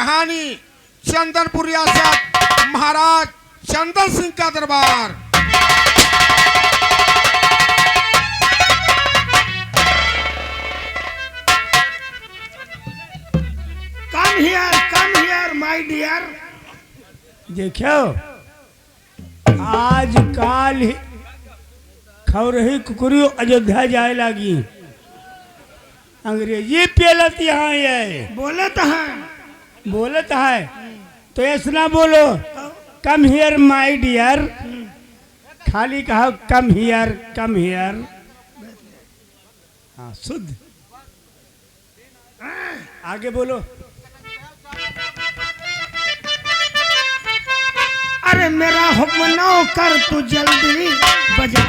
कहानी चंदनपुर रियासत महाराज चंदन सिंह का दरबार। come here my dear। देखो आज काल ही खौरही कुकुरियो अयोध्या जाए लगी, अंग्रेजी पेलत यहाँ है, बोलत है तो ऐसा बोलो कम हियर माय डियर, खाली कहो कम हियर। हाँ शुद्ध, आगे बोलो। अरे मेरा हुक्म न कर तू जल्दी बजा,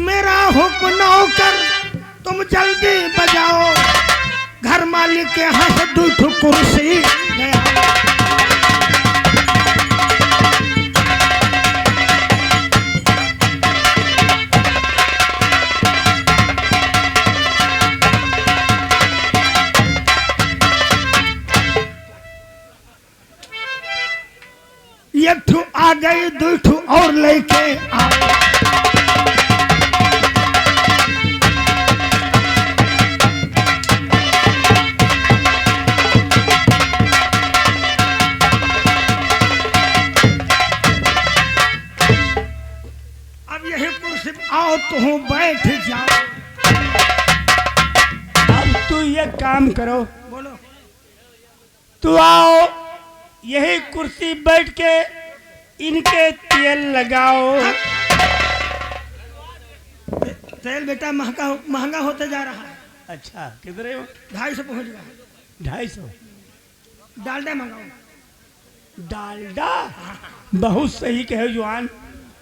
मेरा हुक्म न कर तुम जल्दी बजाओ, घर मालिक के हाथ दूठ कुर्सी गया। एक ठू आ गई, दो ठू और लेके आ। अब यही कुर्सी आओ तुम बैठ जाओ। अब तू ये काम करो, बोलो। तू आओ यही कुर्सी बैठ के इनके तेल लगाओ। तेल बेटा महंगा होते जा रहा है। अच्छा कितने हो? 250 पहुंच गया। 250। डालडा मंगाओ। डालडा बहुत सही कहे जवान,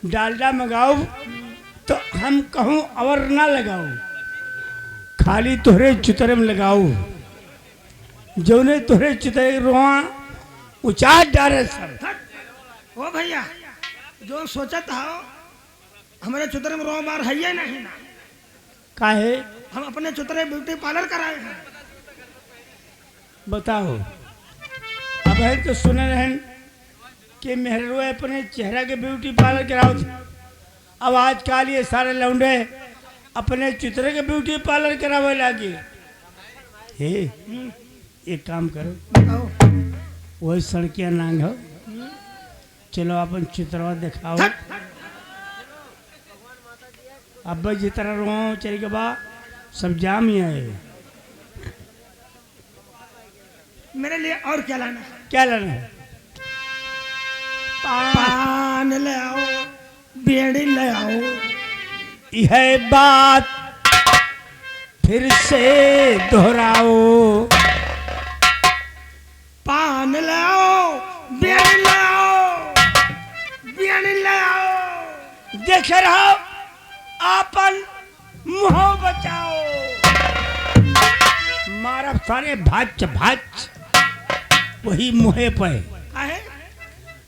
डालडा मंगाओ तो हम कहूँ और ना लगाओ, खाली तोहरे चितरे में लगाओ, जो ने तोहरे चितरे रोआ उचार डारे सर। ओ भैया जो सोचा था हमारे चुतरे में रो बार है ही नहीं ना। काहे? हम अपने चुतरे ब्यूटी पार्लर कराए हैं। बताओ अब है तो सुने रहन कि मेहरुआ अपने चेहरा के ब्यूटी पार्लर कराओ थे। अब आजकल ये सारे लौंडे अपने चित्रे के ब्यूटी पार्लर करावे लगे। हे एक काम करो, बताओ। वही सड़किया नांग हो, चलो अपन चित्रवा दिखाओ। अब जितना रो चल के बाद सब जाम ही है। मेरे लिए और क्या लाना है? क्या लाना है? पान ले आओ, बेड़ी ले आओ। यह बात फिर से दोहराओ। पान ले आओ, बेड़ी ले आओ, बेड़ी ले आओ। देख रहो आपन मुंह बचाओ, मारा सारे भाच भाच वही मुहे पे। काहे?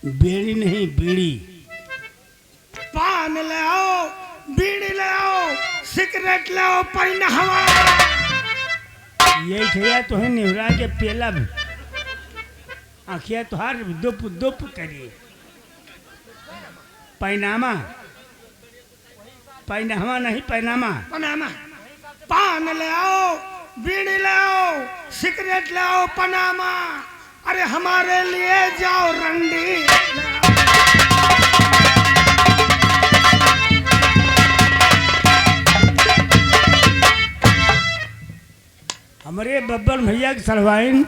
बेड़ी नहीं बीड़ी। पान ले आओ, बीड़ी ले आओ, सिगरेट ले आओ, पैन हवा। ये ठेया तो है निहरा के पेला भी आखिया तुहार दुप दुप करिए। पैनामा, पैनामा नहीं पैनामा। पनामा। पान ले आओ, बीड़ी ले आओ, सिगरेट ले आओ, पनामा। अरे हमारे लिए जाओ रंडी ले आओ। हमारे बब्बर भैया की सलवाइन,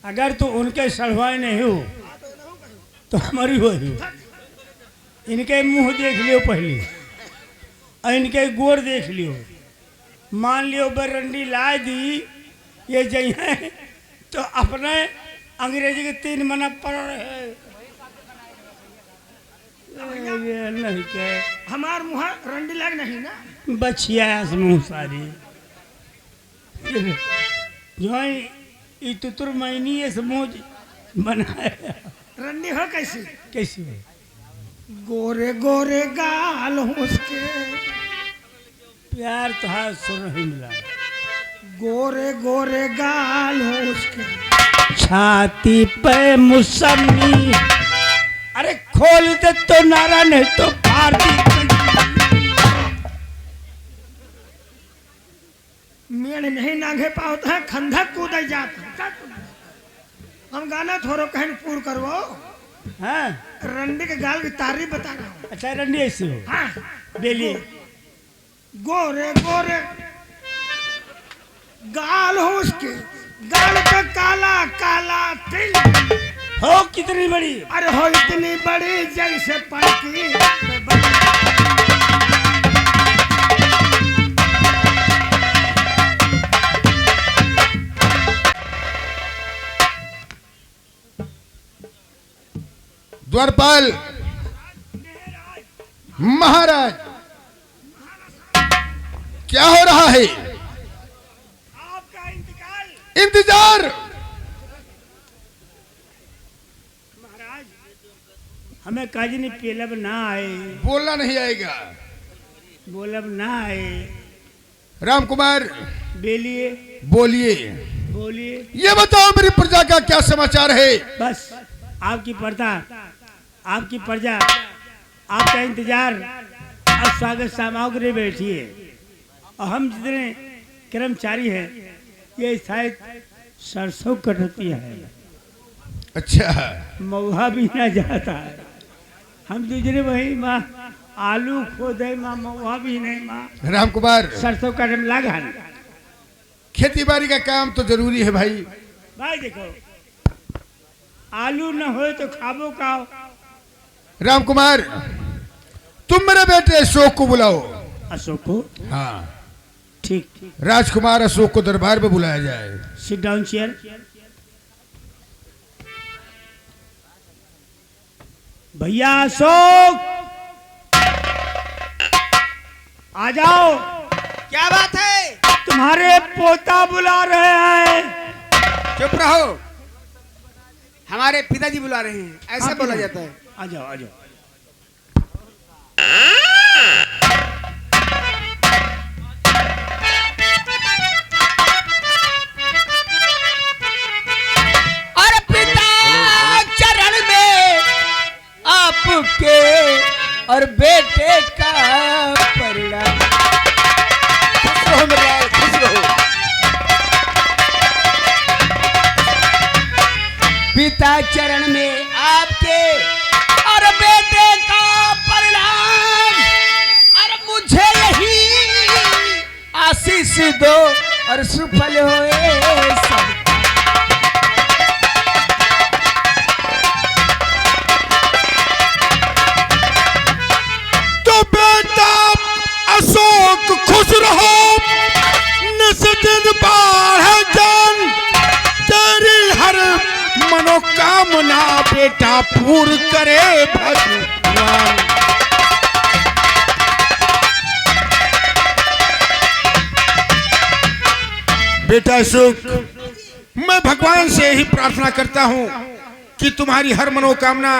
अगर तो उनके सलवाई नहीं हो तो हमारी हो ही। इनके मुंह देख लियो पहले और इनके गोर देख लियो। मान लियो बरंडी ला दी ये जइए तो अपने अंग्रेजी के 3 मना पढ़ रहे नहीं के हमार मुँह रंडी लग नहीं ना। बचिया मुँह सारी जो ये तुतुर मैनी ये समूह बनाया। रंडी हो कैसी? कैसी? गोरे गोरे गाल उसके, प्यार तो हाथ सुन नहीं मिला। गोरे गोरे गाल हो उसके, छाती पे मुसम्मी, अरे खोल दे तो नारा नहीं तो फाड़ दी। मेड़ नहीं नांगे पाता है, खंधक कूद जाता है। हम गाना थोड़ा कहन पूर करवो। हाँ रंडी के गाल की तारीफ बता रहा हूँ। अच्छा रंडी ऐसे हो। हाँ बेली गोरे गोरे गाल हो उसके, गाल पे काला काला तिल, हो कितनी बड़ी, अरे हो इतनी बड़ी जैसे पड़की। द्वारपाल महाराज, क्या हो रहा है? आपका इंतकाल इंतजार। महाराज, हमें काजी नहीं पेलब ना आए, बोलना नहीं आएगा। बोलब ना आए। राम कुमार बेलिए बोलिए। बोलिए। ये बताओ मेरी प्रजा का क्या समाचार है? बस आपकी प्रजा, आपकी प्रजा, आपका इंतजार और स्वागत सामग्री बैठी है। और हम जितने कर्मचारी हैं ये शायद सरसों कटती है। अच्छा, महुआ भी ना जाता है। हम दूसरे वही माँ आलू खोदे माँ, महुआ भी नहीं माँ, राम कुमार सरसों कटम लगा। खेती बाड़ी का काम तो जरूरी है भाई। भाई देखो, आलू न हो तो खाबो का। राम कुमार, तुम मेरे बेटे अशोक को बुलाओ। अशोक को? हाँ, ठीक। राजकुमार अशोक को दरबार में बुलाया जाए। Sit down chair. भैया अशोक आ जाओ। क्या बात है? तुम्हारे पोता बुला रहे हैं। चुप रहो, हमारे पिताजी बुला रहे हैं, ऐसा बोला जाता है। आ जाओ आ जाओ। और पिता चरण में आपके और बेटे का परिणाम। खुश रहो मेरे लाल, खुश रहो। पिता चरण में आपके और बेटे का परिणाम, और मुझे यही आशीष दो और सुफल होए सब। तो बेटा अशोक खुश रहो, निस्दिन बाढ़ जान, तेरी हर मनोकामना बेटा पूर्ण करे भगवान। बेटा अशोक, मैं भगवान से ही प्रार्थना करता हूँ कि तुम्हारी हर मनोकामना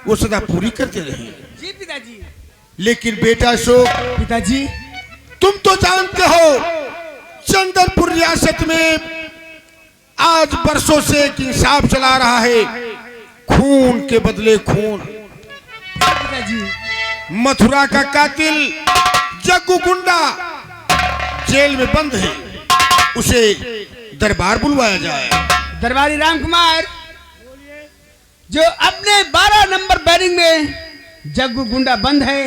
वो सदा पूरी करते रहे। जी पिताजी। लेकिन बेटा अशोक, पिताजी, तुम तो जानते हो चंदनपुर रियासत में आज बरसों से एक इंसाफ चला रहा है, खून के बदले खून। पिताजी, मथुरा का कातिल जग्गू गुंडा जेल में बंद है, उसे दरबार बुलवाया जाए। दरबारी राम कुमार, जो अपने 12 नंबर बैरिंग में जग्गू गुंडा बंद है,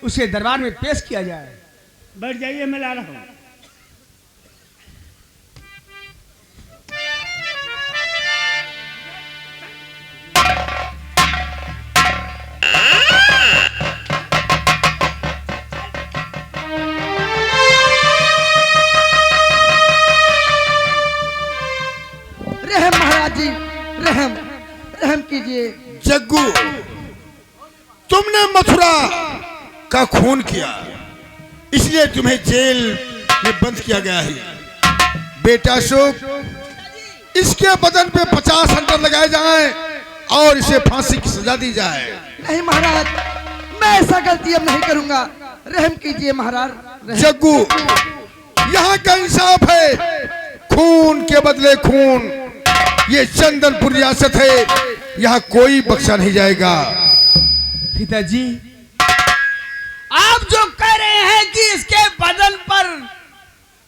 उसे दरबार में पेश किया जाए। बैठ जाइए, मैं ला रहा हूँ। रहम महाराज जी, रहम रहम कीजिए। जग्गू, तुमने मथुरा का खून किया, इसलिए तुम्हें जेल में बंद किया गया है। बेटा अशोक, इसके बदन पे 50 हंटर लगाए जाएं और इसे फांसी की सजा दी जाए। नहीं महाराज, मैं ऐसा गलती अब नहीं करूंगा। रहम कीजिए महाराज। जग्गू, यहाँ का इंसाफ है, खून के बदले खून। ये चंदनपुर रियासत है, यहाँ कोई बख्शा नहीं जाएगा। पिताजी, आप जो कह रहे हैं कि इसके बदन पर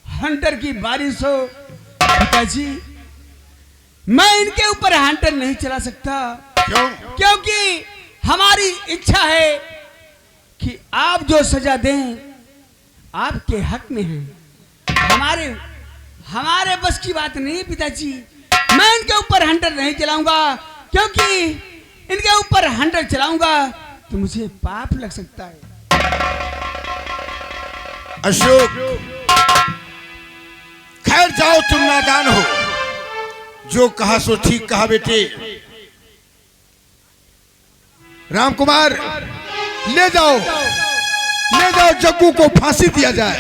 हंटर की बारिश हो, पिताजी मैं इनके ऊपर हंटर नहीं चला सकता। क्यों? क्योंकि हमारी इच्छा है कि आप जो सजा दें आपके हक में है। हमारे बस की बात नहीं है पिताजी। मैं इनके ऊपर हंटर नहीं चलाऊंगा, क्योंकि इनके ऊपर हंटर चलाऊंगा तो मुझे पाप लग सकता है। अशोक, खैर जाओ, तुम नादान हो। जो कहा सो ठीक कहा बेटे। रामकुमार, ले जाओ जग्गू को फांसी दिया जाए।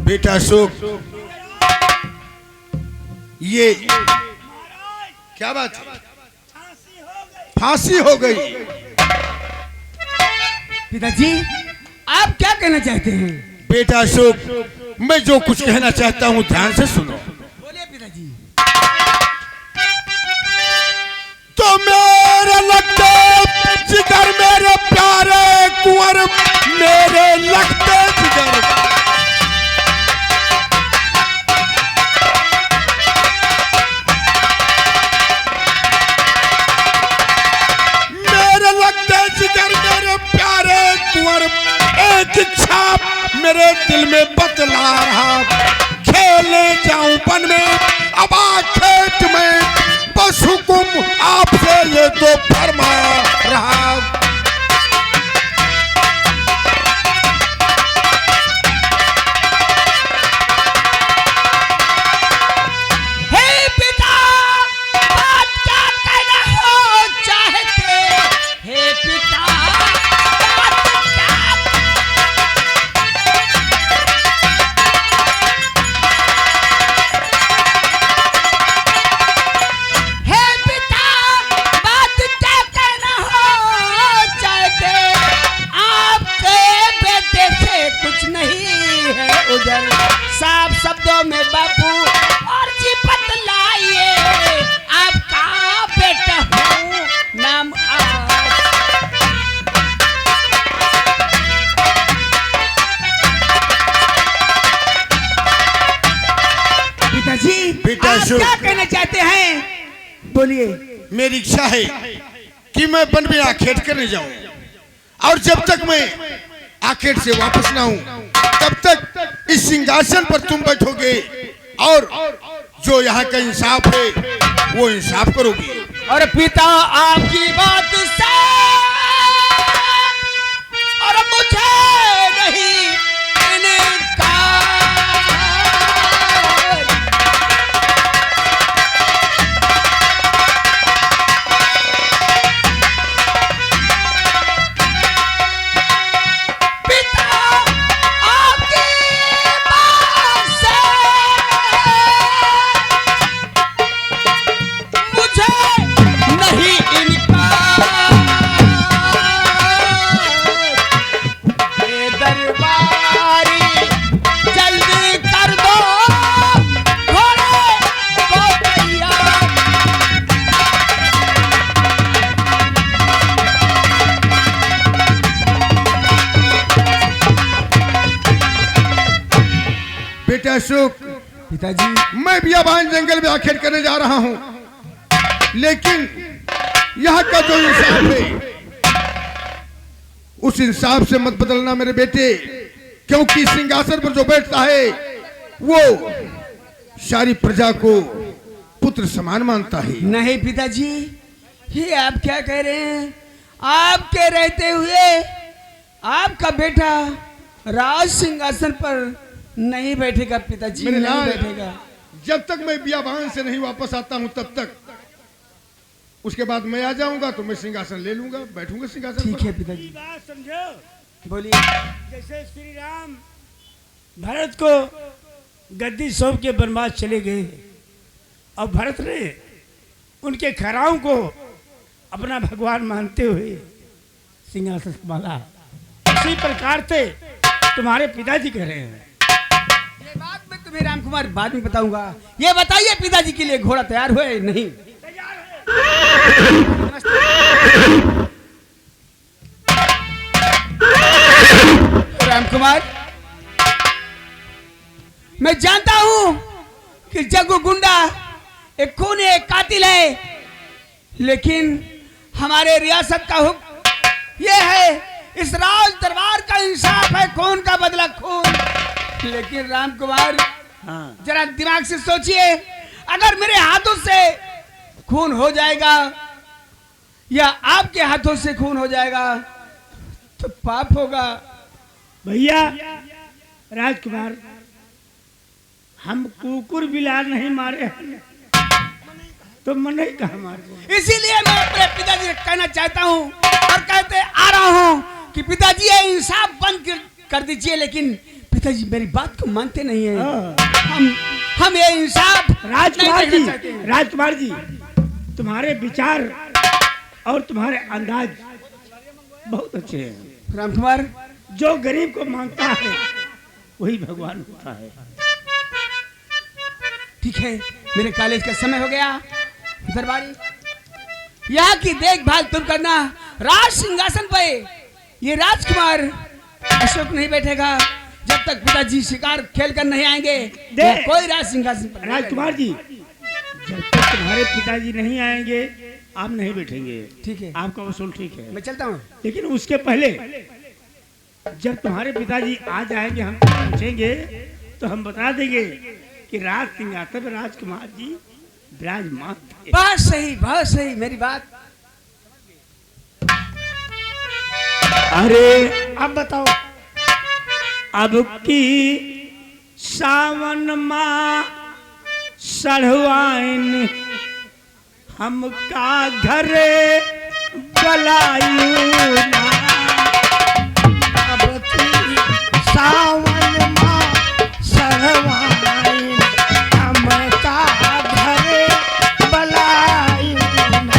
बेटा अशोक, ये क्या बात है? फांसी हो गई। पिताजी, आप क्या कहना चाहते हैं? बेटा अशोक, मैं जो कुछ कहना चाहता हूँ ध्यान से सुनो। बोलिए पिताजी। तो मेरे लगते जिगर, मेरे प्यारे कुंवर, मेरे लगते जिगर, मेरे लगते जिगर, मेरे प्यारे कुंवर, एक इच्छा मेरे दिल में बतला रहा, खेलने जाऊं वन में, अब खेत में, बस हुकुम आपसे ये तो फरमा रहा। हे पिता, बात क्या कहना हो चाहते? हे पिता, बात क्या? हे पिता, बात क्या कहना हो चाहते? आपके बेटे से कुछ नहीं है उधर, साफ शब्दों में बापू और जी बतलाइए, आपका बेटा हूँ, नाम आज। पिताजी, बेटा आप अशोक। क्या कहना चाहते हैं? बोलिए। मेरी इच्छा है कि मैं वन में आखेट करने जाऊं, और जब तक मैं आखेट से वापस ना हूं, तब तक इस सिंहासन पर तुम बैठोगे, और जो यहाँ का इंसाफ है वो इंसाफ करोगी। और पिता, आपकी बात से और मुझे नहीं इनकार। पिता, आपकी बात से मुझे नहीं इनकार। ये दरबारी जल्दी कर दो, घोड़े को तैयार। बेटा अशोक, पिताजी, मैं बियाबान जंगल में आखेट करने जा रहा हूं, लेकिन यहाँ का जो इंसाफ है उस इंसाफ से मत बदलना मेरे बेटे, क्योंकि सिंहासन पर जो बैठता है वो सारी प्रजा को पुत्र समान मानता है। नहीं पिताजी, ये आप क्या कह रहे हैं? आपके रहते हुए आपका बेटा राज सिंहासन पर नहीं बैठेगा पिताजी, मेरे नहीं लाल, बैठेगा। जब तक मैं बियाबान से नहीं वापस आता हूं तब तक, उसके बाद मैं आ जाऊंगा तो मैं सिंहासन ले लूंगा, बैठूंगा सिंहासन ठीक पर। है पिताजी। बात समझो। बोलिए। जैसे श्री राम भरत को गद्दी सौंप के बनवास चले गए और भरत ने उनके खराओं को अपना भगवान मानते हुए सिंहासन संभाला। इसी प्रकार से तुम्हारे पिताजी कह रहे हैं। ये बात मैं तुम्हें राम कुमार बाद में बताऊंगा। ये बताइए पिताजी के लिए घोड़ा तैयार हुआ है नहीं? राम कुमार, मैं जानता हूं कि जग्गू गुंडा एक खून है, एक कातिल है, लेकिन हमारे रियासत का हुक्म यह है, इस राज दरबार का इंसाफ है, खून का बदला खून। लेकिन राम कुमार, जरा दिमाग से सोचिए, अगर मेरे हाथों से खून हो जाएगा या आपके हाथों से खून हो जाएगा तो पाप होगा। भैया राजकुमार, हम कुकुर बिलार नहीं मारे हैं, तो मन ही कहा मारे। इसीलिए मैं अपने पिताजी से कहना चाहता हूँ और कहते आ रहा हूँ कि पिताजी ये इंसाफ बंद कर दीजिए। लेकिन पिताजी मेरी बात को मानते नहीं है। हम ये इंसाफ राजकुमार नहीं जी, देखना चाहते हैं। राजकुमार जी, तुम्हारे विचार और तुम्हारे अंदाज बहुत अच्छे हैं। राम कुमार, जो गरीब को मांगता है वही भगवान होता है। ठीक है, मेरे कॉलेज का समय हो गया। दरबारी, यहाँ की देखभाल तुम करना। राज सिंहासन पे ये राजकुमार अशोक नहीं बैठेगा जब तक पिताजी शिकार खेल कर नहीं आएंगे। कोई राज सिंहासन पर नहीं राजकुमार जी, जब तक तुम्हारे पिताजी नहीं आएंगे आप नहीं बैठेंगे। ठीक है, आपका वसूल ठीक है, मैं चलता हूँ। लेकिन उसके पहले जब तुम्हारे पिताजी आ जाएंगे, हम पूछेंगे तो हम बता देंगे कि राज सिंहासन पर राजकुमार जी विराजमान थे। बहुत सही, बहुत सही, मेरी बात। अरे अब बताओ, अब की सावन माँ सढ़वाइन हमका घरे बलायू ना। अब की सावन माँ सढ़वाइन हमका घरे बलायू ना।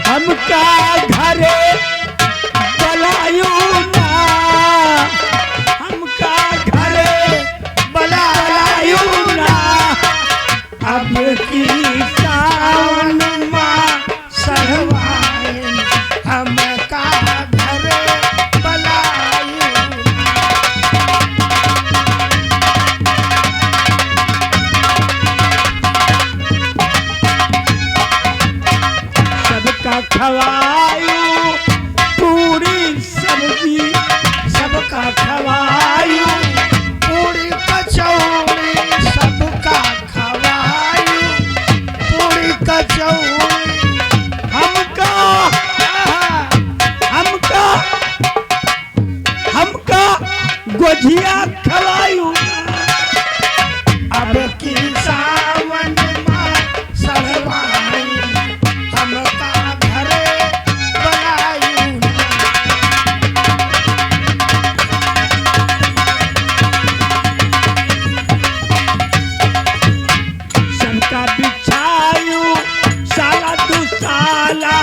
हमका घरे बलायू ना, हमका घरे बलायू ना। अब की सावन माँ सढ़वाइन हमका घरे बलायू सबका खवायू पूरी सब्जी, सबका खवायू पूरी कचौड़ी सबका खवायू पूरी कचौड़ी हमका हमका हमका गोझिया खवायू ना। अब की सावन माँ सढ़वाइन हमका घरे बलायू सबका बिछायू साला तू साला,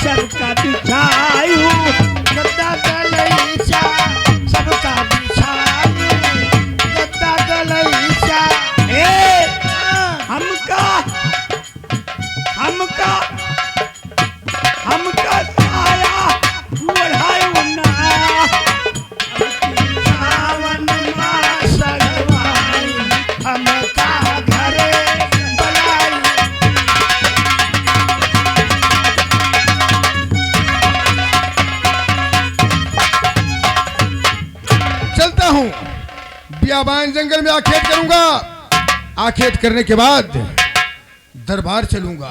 सबका बिछायू गद्दा गलैचा सबका बिछायू गद्दा गलैचा ए हमका हमका हमका साया ओढ़ायू ना। सावन माँ सढ़वाइन हमका घरे बलायू चलता हूँ, बियाबान जंगल में आखेट करूंगा। आखेट करने के बाद दरबार चलूंगा।